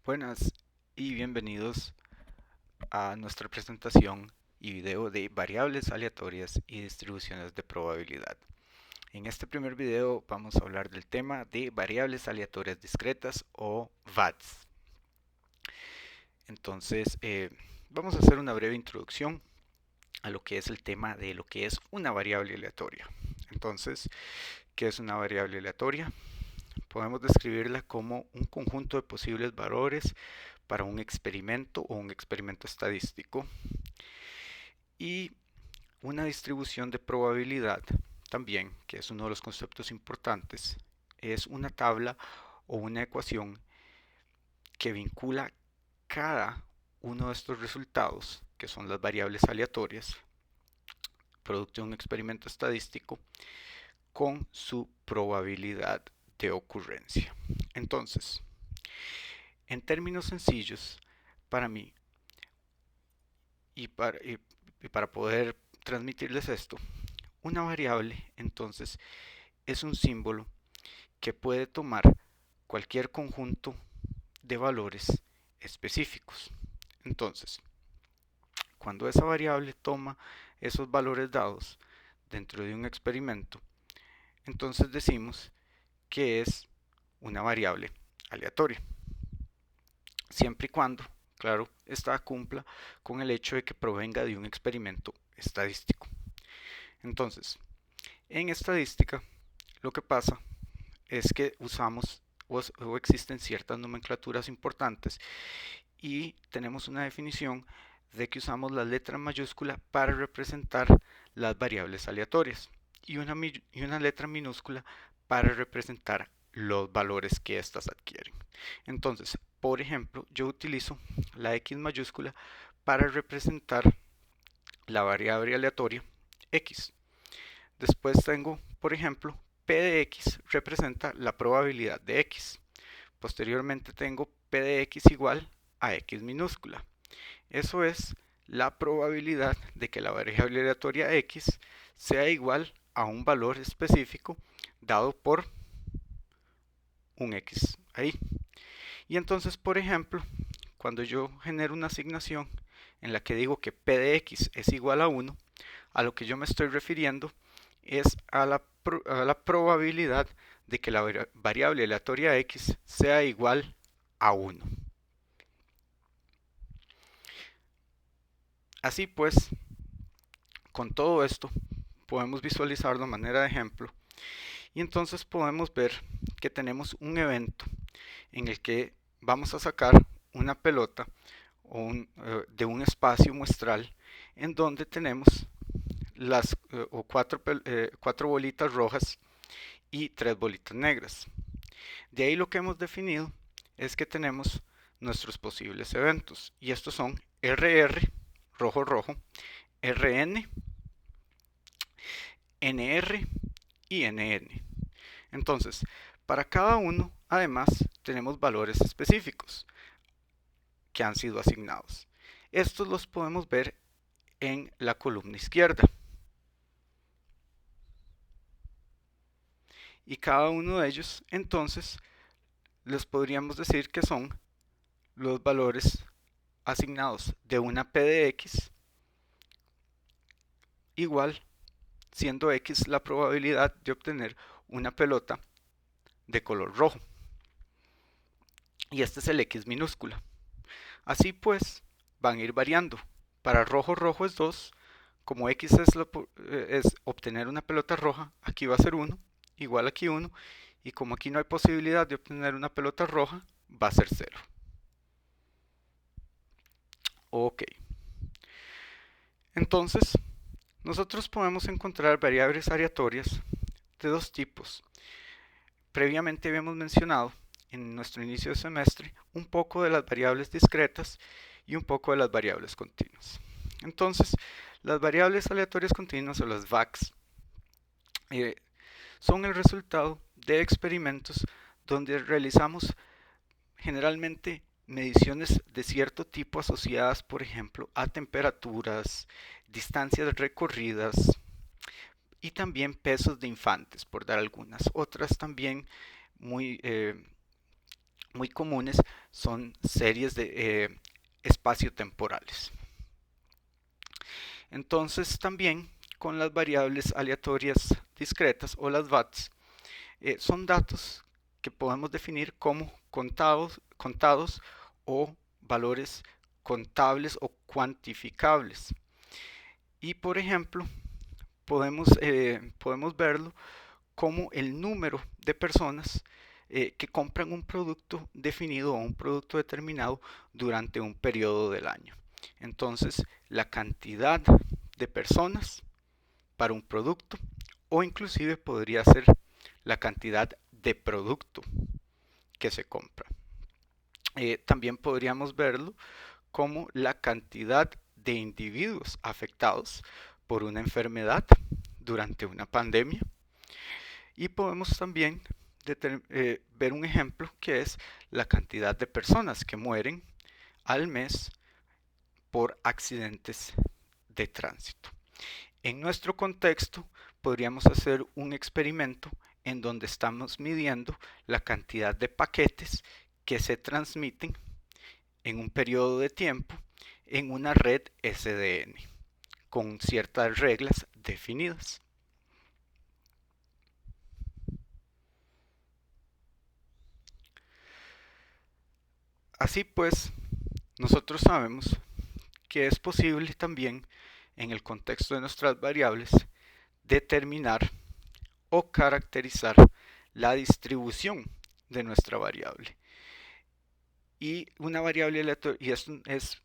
Buenas y bienvenidos a nuestra presentación y video de variables aleatorias y distribuciones de probabilidad. En este primer video vamos a hablar del tema de variables aleatorias discretas o VADs. Entonces, vamos a hacer una breve introducción a lo que es el tema de lo que es una variable aleatoria. Entonces, ¿qué es una variable aleatoria? Podemos describirla como un conjunto de posibles valores para un experimento o un experimento estadístico y una distribución de probabilidad también, que es uno de los conceptos importantes, es una tabla o una ecuación que vincula cada uno de estos resultados, que son las variables aleatorias, producto de un experimento estadístico, con su probabilidad de ocurrencia. Entonces, en términos sencillos, para mí, y para poder transmitirles esto, una variable entonces es un símbolo que puede tomar cualquier conjunto de valores específicos. Entonces, cuando esa variable toma esos valores dados dentro de un experimento, entonces decimos que es una variable aleatoria, siempre y cuando, claro, esta cumpla con el hecho de que provenga de un experimento estadístico. Entonces, en estadística, lo que pasa es que usamos o existen ciertas nomenclaturas importantes y tenemos una definición de que usamos la letra mayúscula para representar las variables aleatorias y una letra minúscula para representar los valores que éstas adquieren. Entonces, por ejemplo, yo utilizo la X mayúscula para representar la variable aleatoria X. Después tengo, por ejemplo, P de X representa la probabilidad de X. Posteriormente tengo P de X igual a X minúscula. Eso es la probabilidad de que la variable aleatoria X sea igual a un valor específico dado por un X ahí. Y entonces, por ejemplo, cuando yo genero una asignación en la que digo que P de X es igual a 1, a lo que yo me estoy refiriendo es a la probabilidad de que la variable aleatoria X sea igual a 1. Así pues, con todo esto, podemos visualizarlo de manera de ejemplo y entonces podemos ver que tenemos un evento en el que vamos a sacar una pelota de un espacio muestral en donde tenemos las cuatro bolitas rojas y tres bolitas negras. De ahí lo que hemos definido es que tenemos nuestros posibles eventos y estos son RR, rojo rojo, RN, NR y NN. Entonces, para cada uno, además, tenemos valores específicos que han sido asignados. Estos los podemos ver en la columna izquierda. Y cada uno de ellos, entonces, les podríamos decir que son los valores asignados de una P de X igual, siendo X la probabilidad de obtener una pelota de color rojo. Y este es el X minúscula. Así pues, van a ir variando. Para rojo rojo es 2. Como X es obtener una pelota roja, aquí va a ser 1, igual aquí 1. Y como aquí no hay posibilidad de obtener una pelota roja, va a ser 0. Ok. Entonces, nosotros podemos encontrar variables aleatorias de dos tipos. Previamente habíamos mencionado en nuestro inicio de semestre un poco de las variables discretas y un poco de las variables continuas. Entonces, las variables aleatorias continuas o las VACs eh, son el resultado de experimentos donde realizamos generalmente mediciones de cierto tipo asociadas, por ejemplo, a temperaturas, distancias recorridas y también pesos de infantes, por dar algunas. Otras también muy muy comunes son series de espaciotemporales. Entonces también con las variables aleatorias discretas o las VATs, son datos que podemos definir como contados o valores contables o cuantificables. Y por ejemplo, podemos verlo como el número de personas que compran un producto definido o un producto determinado durante un periodo del año. Entonces, la cantidad de personas para un producto, o inclusive podría ser la cantidad de producto que se compra. También podríamos verlo como la cantidad de individuos afectados por una enfermedad durante una pandemia. Y podemos también ver un ejemplo que es la cantidad de personas que mueren al mes por accidentes de tránsito. En nuestro contexto, podríamos hacer un experimento en donde estamos midiendo la cantidad de paquetes que se transmiten en un periodo de tiempo en una red SDN con ciertas reglas definidas. Así pues, nosotros sabemos que es posible también, en el contexto de nuestras variables, determinar o caracterizar la distribución de nuestra variable. Y una variable aleatoria, y esto es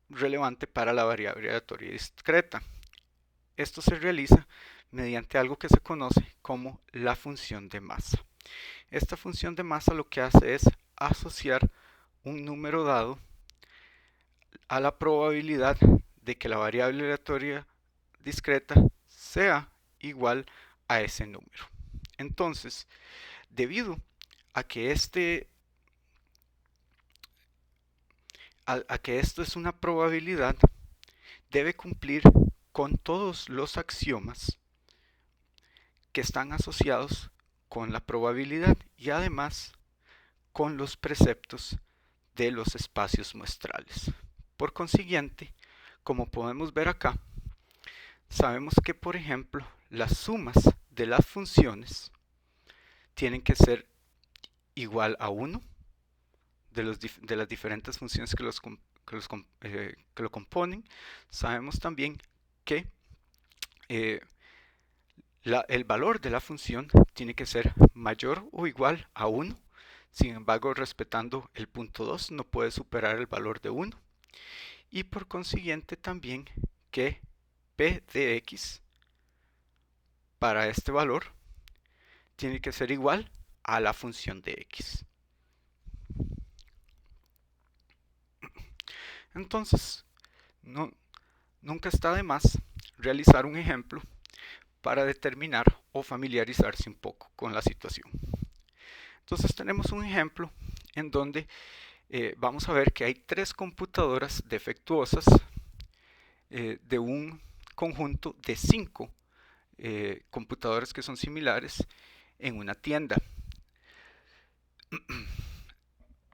relevante para la variable aleatoria discreta. Esto se realiza mediante algo que se conoce como la función de masa. Esta función de masa lo que hace es asociar un número dado a la probabilidad de que la variable aleatoria discreta sea igual a ese número. Entonces, debido a que esto es una probabilidad, debe cumplir con todos los axiomas que están asociados con la probabilidad y además con los preceptos de los espacios muestrales. Por consiguiente, como podemos ver acá, sabemos que, por ejemplo, las sumas de las funciones tienen que ser igual a 1 de las diferentes funciones que lo componen. Sabemos también que el valor de la función tiene que ser mayor o igual a 1. Sin embargo, respetando el punto 2, no puede superar el valor de 1. Y por consiguiente también que p de x para este valor tiene que ser igual a la función de x. Entonces, nunca está de más realizar un ejemplo para determinar o familiarizarse un poco con la situación. Entonces tenemos un ejemplo en donde vamos a ver que hay 3 computadoras defectuosas de un conjunto de 5 computadoras que son similares en una tienda.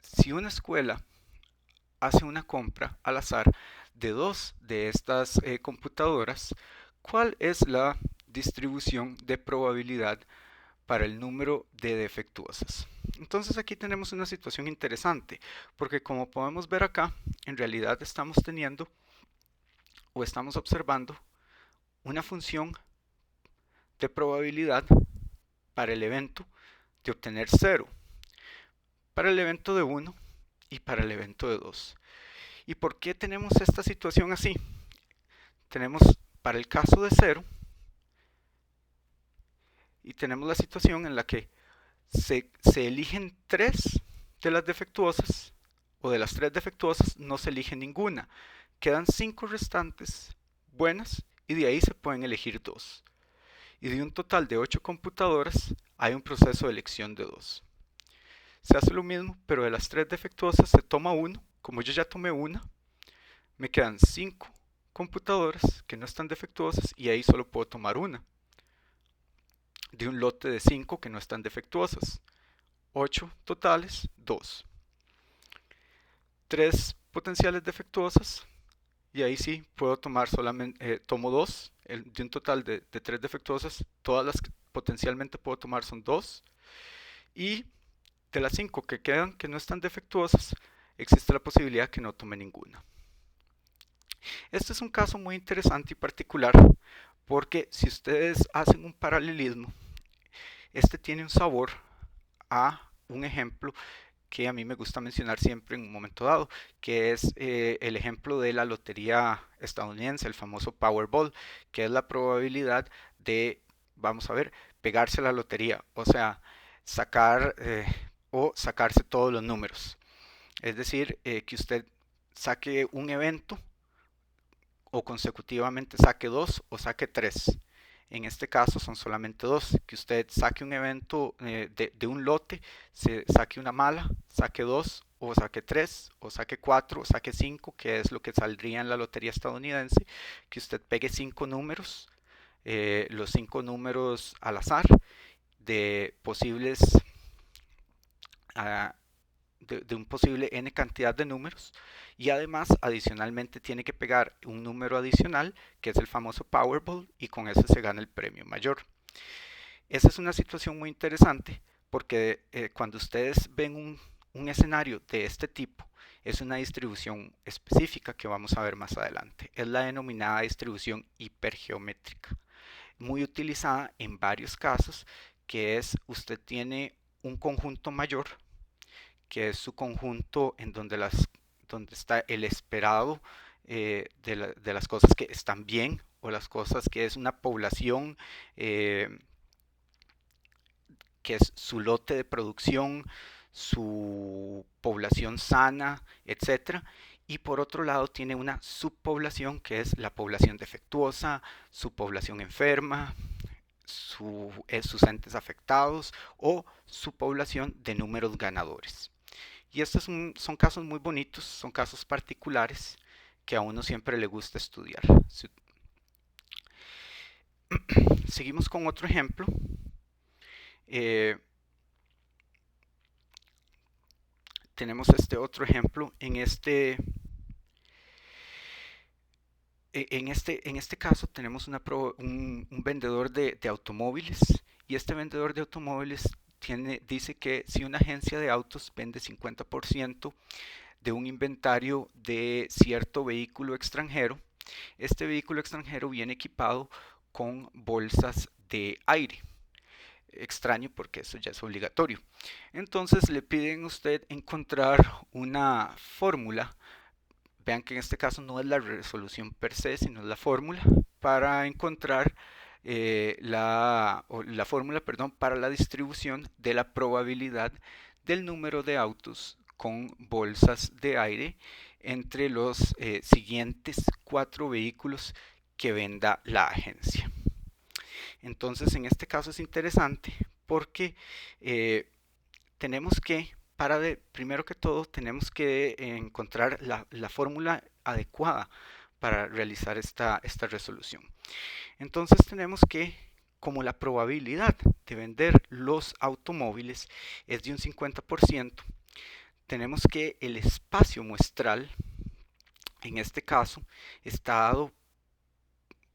Si una escuela hace una compra al azar de 2 de estas computadoras, ¿cuál es la distribución de probabilidad para el número de defectuosas? Entonces aquí tenemos una situación interesante, porque como podemos ver acá, en realidad estamos teniendo o estamos observando una función de probabilidad para el evento de obtener 0, para el evento de 1 y para el evento de 2. ¿Y por qué tenemos esta situación así? Tenemos para el caso de 0 y tenemos la situación en la que se eligen 3 de las defectuosas, o de las 3 defectuosas no se elige ninguna. Quedan 5 restantes buenas y de ahí se pueden elegir 2. Y de un total de 8 computadoras hay un proceso de elección de 2. Se hace lo mismo, pero de las 3 defectuosas se toma 1. Como yo ya tomé una, me quedan 5 computadoras que no están defectuosas y ahí solo puedo tomar una de un lote de 5 que no están defectuosas. 8 totales, 2. 3 potenciales defectuosas, y ahí sí puedo tomar solamente, tomo 2, de un total de 3 defectuosas, todas las que potencialmente puedo tomar son 2, y de las 5 que quedan que no están defectuosas, existe la posibilidad que no tome ninguna. Este es un caso muy interesante y particular porque si ustedes hacen un paralelismo, este tiene un sabor a un ejemplo que a mí me gusta mencionar siempre en un momento dado, que es el ejemplo de la lotería estadounidense, el famoso Powerball, que es la probabilidad de, vamos a ver, pegarse a la lotería, o sea, sacar o sacarse todos los números. Es decir, que usted saque un evento o consecutivamente saque 2 o saque 3. En este caso son solamente 2. Que usted saque un evento de un lote, se saque una mala, saque 2 o saque 3 o saque 4 o saque 5, que es lo que saldría en la lotería estadounidense. Que usted pegue 5 números, los 5 números al azar de posibles uh, de un posible n cantidad de números, y además adicionalmente tiene que pegar un número adicional que es el famoso Powerball, y con eso se gana el premio mayor. Esa es una situación muy interesante porque cuando ustedes ven un escenario de este tipo, es una distribución específica que vamos a ver más adelante. Es la denominada distribución hipergeométrica, muy utilizada en varios casos, que es usted tiene un conjunto mayor, que es su conjunto en donde está el esperado de las cosas que están bien, o las cosas que es una población, que es su lote de producción, su población sana, etcétera. Y por otro lado tiene una subpoblación, que es la población defectuosa, su población enferma, sus entes afectados, o su población de números ganadores. Y estos son casos muy bonitos, son casos particulares que a uno siempre le gusta estudiar. Seguimos con otro ejemplo. Eh, Tenemos este otro ejemplo. En este caso tenemos un vendedor de automóviles, y este vendedor de automóviles dice que si una agencia de autos vende 50% de un inventario de cierto vehículo extranjero, este vehículo extranjero viene equipado con bolsas de aire. Extraño porque eso ya es obligatorio. Entonces le piden a usted encontrar una fórmula. Vean que en este caso no es la resolución per se, sino es la fórmula para encontrar la fórmula, perdón, para la distribución de la probabilidad del número de autos con bolsas de aire entre los siguientes 4 vehículos que venda la agencia. Entonces, en este caso es interesante porque tenemos que, primero que todo, tenemos que encontrar la fórmula adecuada para realizar esta resolución. Entonces tenemos que, como la probabilidad de vender los automóviles es de un 50%, tenemos que el espacio muestral, en este caso, está dado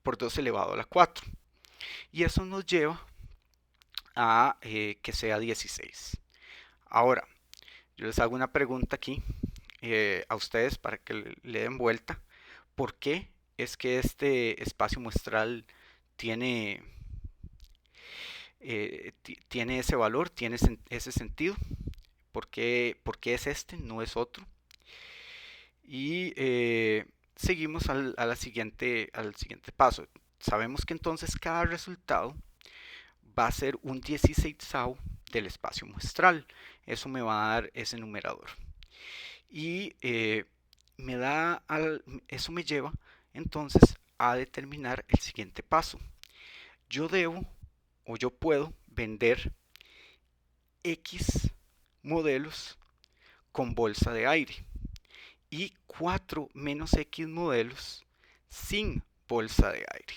por 2 elevado a la 4. Y eso nos lleva a que sea 16. Ahora, yo les hago una pregunta aquí a ustedes para que le den vuelta. ¿Por qué es que este espacio muestral tiene, tiene ese valor, tiene ese sentido? ¿Por qué es este, no es otro? Y seguimos al siguiente paso. Sabemos que entonces cada resultado va a ser un 16avo del espacio muestral. Eso me va a dar ese numerador. Y eso me lleva entonces a determinar el siguiente paso. Yo debo o yo puedo vender X modelos con bolsa de aire y 4 menos X modelos sin bolsa de aire.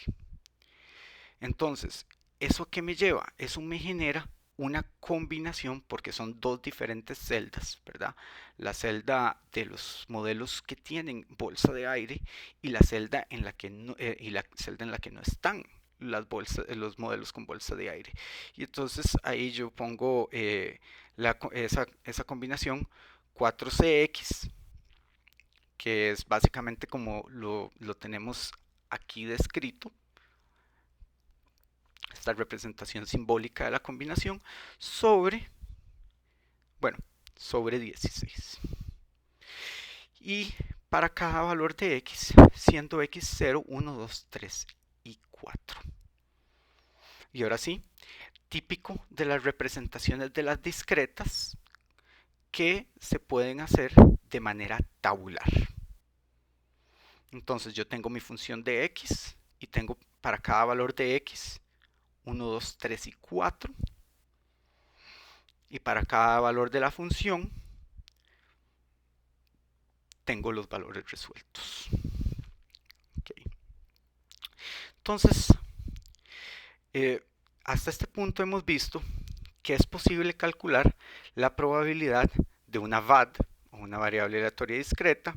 Entonces, ¿eso qué me lleva? Eso me genera una combinación porque son dos diferentes celdas, ¿verdad? La celda de los modelos que tienen bolsa de aire y la celda en la que no, y la celda en la que no están las bolsas, los modelos con bolsa de aire. Y entonces ahí yo pongo esa combinación 4CX, que es básicamente como lo tenemos aquí descrito, esta representación simbólica de la combinación, sobre, bueno, sobre 16. Y para cada valor de x, siendo x 0, 1, 2, 3 y 4. Y ahora sí, típico de las representaciones de las discretas que se pueden hacer de manera tabular. Entonces yo tengo mi función de x y tengo para cada valor de x 1, 2, 3 y 4. Y para cada valor de la función tengo los valores resueltos. Okay. Entonces, hasta este punto hemos visto que es posible calcular la probabilidad de una VAD, o una variable aleatoria discreta,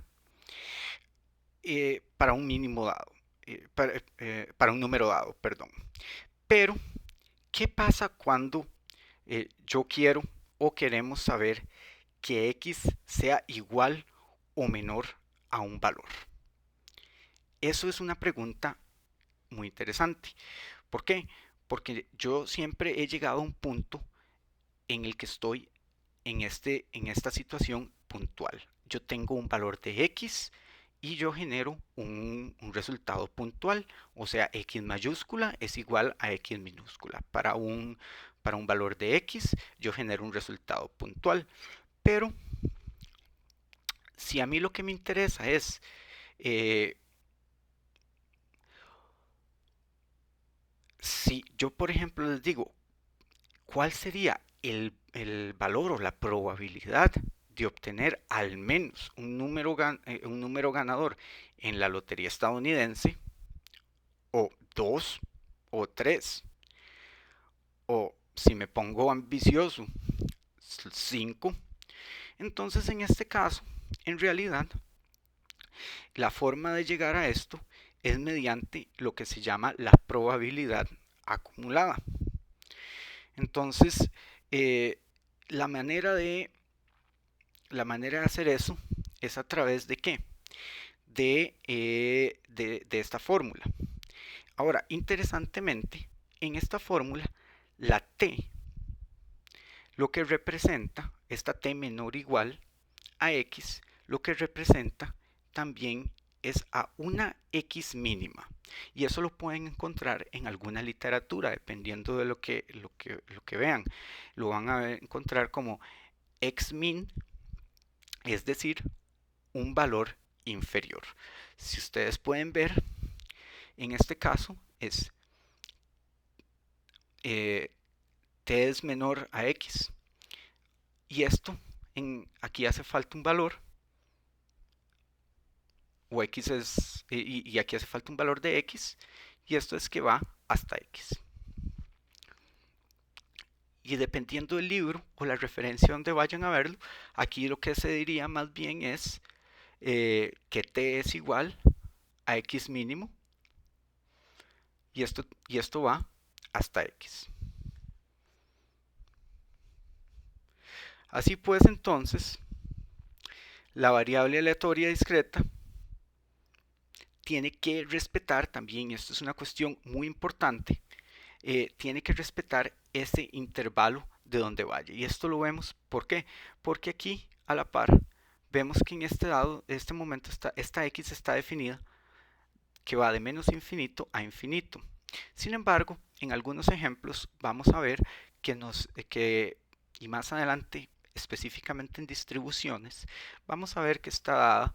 para un mínimo dado, para un número dado, perdón. Pero, ¿qué pasa cuando yo quiero o queremos saber que x sea igual o menor a un valor? Eso es una pregunta muy interesante. ¿Por qué? Porque yo siempre he llegado a un punto en el que estoy en esta situación puntual. Yo tengo un valor de x y yo genero un resultado puntual, o sea, x mayúscula es igual a x minúscula. Para un valor de x yo genero un resultado puntual, pero si a mí lo que me interesa es si yo, por ejemplo, les digo, ¿cuál sería el valor o la probabilidad de obtener al menos un número ganador en la lotería estadounidense? O 2 o 3. O si me pongo ambicioso, 5. Entonces, en este caso, en realidad, la forma de llegar a esto es mediante lo que se llama la probabilidad acumulada. Entonces, eh, la manera de hacer eso es a través de ¿qué? De esta fórmula. Ahora, interesantemente, en esta fórmula, la t, lo que representa, esta t menor o igual a x, lo que representa también es a una x mínima. Y eso lo pueden encontrar en alguna literatura, dependiendo de lo que vean. Lo van a encontrar como x min, es decir, un valor inferior. Si ustedes pueden ver, en este caso es t es menor a x. Y esto, aquí hace falta un valor, o x es, y aquí hace falta un valor de x, y esto es que va hasta x. Y dependiendo del libro o la referencia donde vayan a verlo, aquí lo que se diría más bien es que t es igual a x mínimo, y esto va hasta x. Así pues, entonces, la variable aleatoria discreta tiene que respetar también, esto es una cuestión muy importante, tiene que respetar ese intervalo de donde vaya. Y esto lo vemos, ¿por qué? Porque aquí a la par vemos que en este momento esta x está definida que va de menos infinito a infinito. Sin embargo, en algunos ejemplos vamos a ver y más adelante, específicamente en distribuciones, vamos a ver que está dada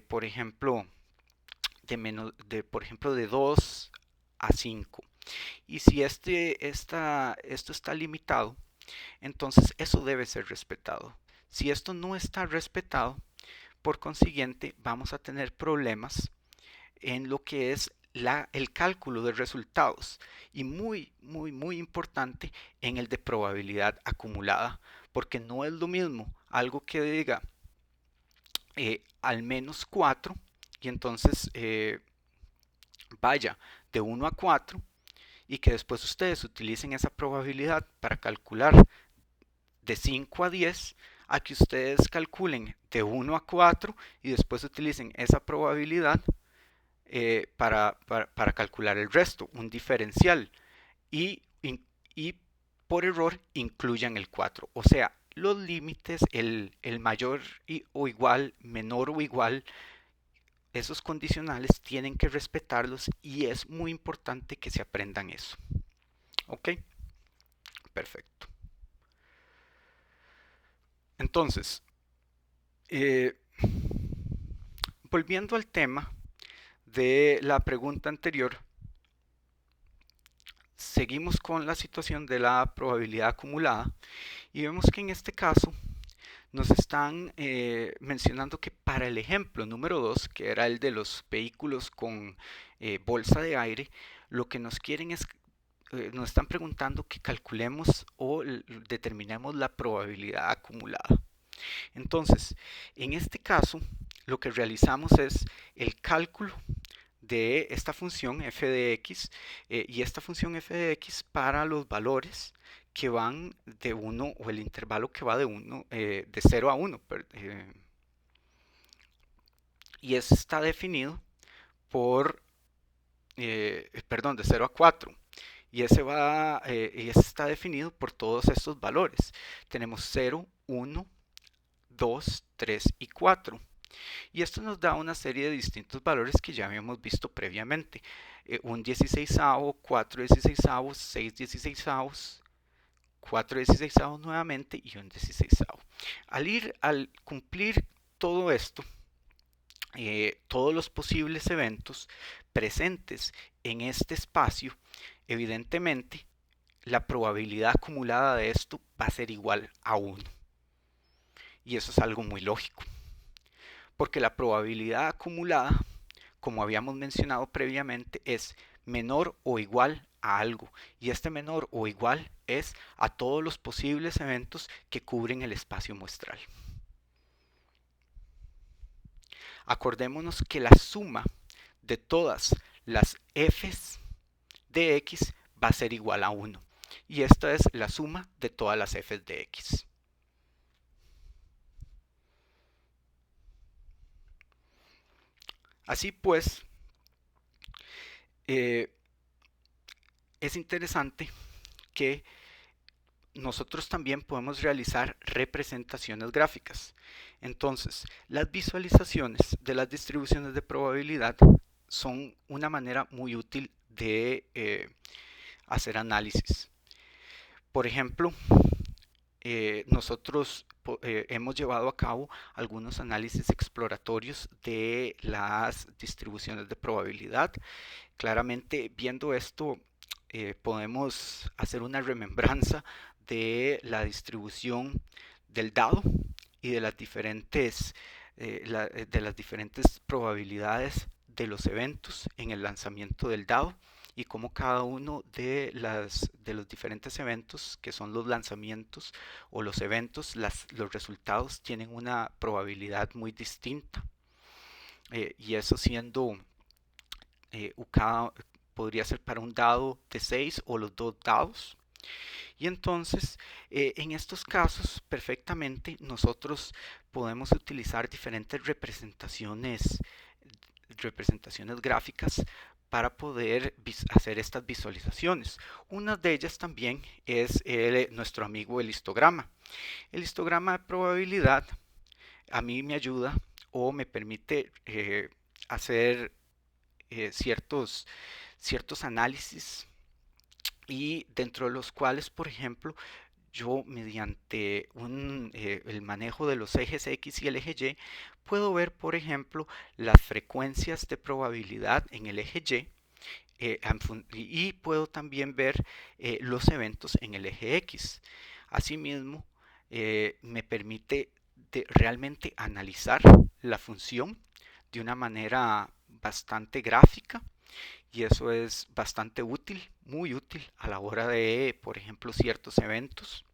por ejemplo, de 2 a 5. Y si esto está limitado, entonces eso debe ser respetado. Si esto no está respetado, por consiguiente, vamos a tener problemas en lo que es el cálculo de resultados y muy importante en el de probabilidad acumulada, porque no es lo mismo algo que diga al menos 4 y entonces vaya de 1 a 4 y que después ustedes utilicen esa probabilidad para calcular de 5 a 10 a que ustedes calculen de 1 a 4 y después utilicen esa probabilidad para calcular el resto, un diferencial, y, y por error incluyan el 4. O sea, los límites, el mayor o igual, menor o igual, esos condicionales tienen que respetarlos y es muy importante que se aprendan eso. ¿Ok? Perfecto. Entonces, eh, volviendo al tema de la pregunta anterior, seguimos con la situación de la probabilidad acumulada y vemos que en este caso nos están mencionando que para el ejemplo número 2, que era el de los vehículos con bolsa de aire, lo que nos quieren es, nos están preguntando que calculemos o determinemos la probabilidad acumulada. Entonces, en este caso, lo que realizamos es el cálculo de esta función f de x y esta función f de x para los valores que van de 1 o el intervalo que va de 1 de 0 a 1 y eso está definido por perdón, de 0 a 4 y ese está definido por todos estos valores. Tenemos 0, 1, 2, 3 y 4. Y esto nos da una serie de distintos valores que ya habíamos visto previamente. Un 16avo, 4 16avos, 6 16avos, 4 16avos nuevamente y un 16avo. Al cumplir todo esto, todos los posibles eventos presentes en este espacio, evidentemente la probabilidad acumulada de esto va a ser igual a 1. Y eso es algo muy lógico. Porque la probabilidad acumulada, como habíamos mencionado previamente, es menor o igual a algo. Y este menor o igual es a todos los posibles eventos que cubren el espacio muestral. Acordémonos que la suma de todas las f's de x va a ser igual a 1. Y esta es la suma de todas las f's de x. Así pues, es interesante que nosotros también podemos realizar representaciones gráficas. Entonces, las visualizaciones de las distribuciones de probabilidad son una manera muy útil de hacer análisis. Por ejemplo, nosotros hemos llevado a cabo algunos análisis exploratorios de las distribuciones de probabilidad. Claramente, viendo esto, podemos hacer una remembranza de la distribución del dado y de de las diferentes probabilidades de los eventos en el lanzamiento del dado y cómo cada uno de los diferentes eventos que son los lanzamientos o los eventos, los resultados tienen una probabilidad muy distinta y eso siendo cada, podría ser para un dado de 6 o los dos dados. Y entonces, en estos casos, perfectamente nosotros podemos utilizar diferentes representaciones gráficas para poder hacer estas visualizaciones. Una de ellas también es nuestro amigo el histograma. El histograma de probabilidad a mí me ayuda o me permite hacer ciertos análisis y dentro de los cuales, por ejemplo, yo mediante el manejo de los ejes X y el eje Y, puedo ver, por ejemplo, las frecuencias de probabilidad en el eje Y y puedo también ver los eventos en el eje X. Asimismo, me permite realmente analizar la función de una manera bastante gráfica y eso es bastante útil, muy útil a la hora de, por ejemplo, ciertos eventos.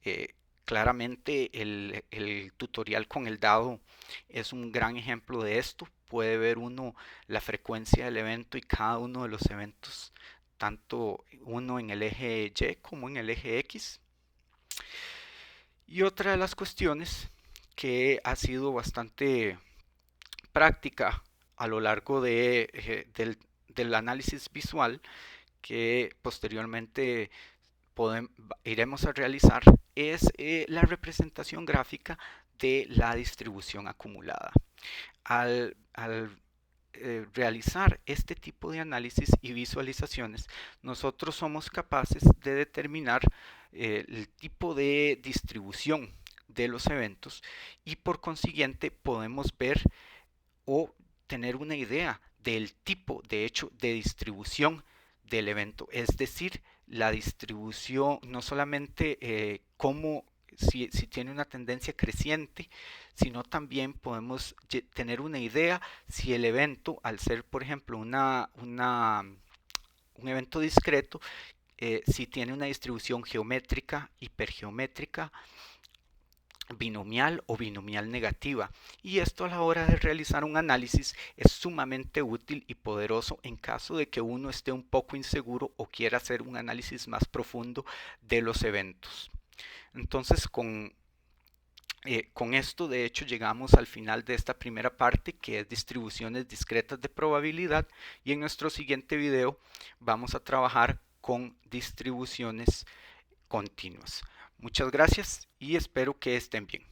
Eh, Claramente el tutorial con el dado es un gran ejemplo de esto. Puede ver uno la frecuencia del evento y cada uno de los eventos, tanto uno en el eje Y como en el eje X. Y otra de las cuestiones que ha sido bastante práctica a lo largo del análisis visual que posteriormente iremos a realizar es la representación gráfica de la distribución acumulada. Al realizar este tipo de análisis y visualizaciones, nosotros somos capaces de determinar el tipo de distribución de los eventos y por consiguiente podemos ver o tener una idea del tipo, de hecho, de distribución del evento. Es decir, la distribución, no solamente cómo, si tiene una tendencia creciente, sino también podemos tener una idea si el evento, al ser, por ejemplo, un evento discreto, si tiene una distribución geométrica, hipergeométrica, binomial o binomial negativa, y esto a la hora de realizar un análisis es sumamente útil y poderoso en caso de que uno esté un poco inseguro o quiera hacer un análisis más profundo de los eventos. Entonces con esto de hecho llegamos al final de esta primera parte, que es distribuciones discretas de probabilidad, y en nuestro siguiente video vamos a trabajar con distribuciones continuas. Muchas gracias y espero que estén bien.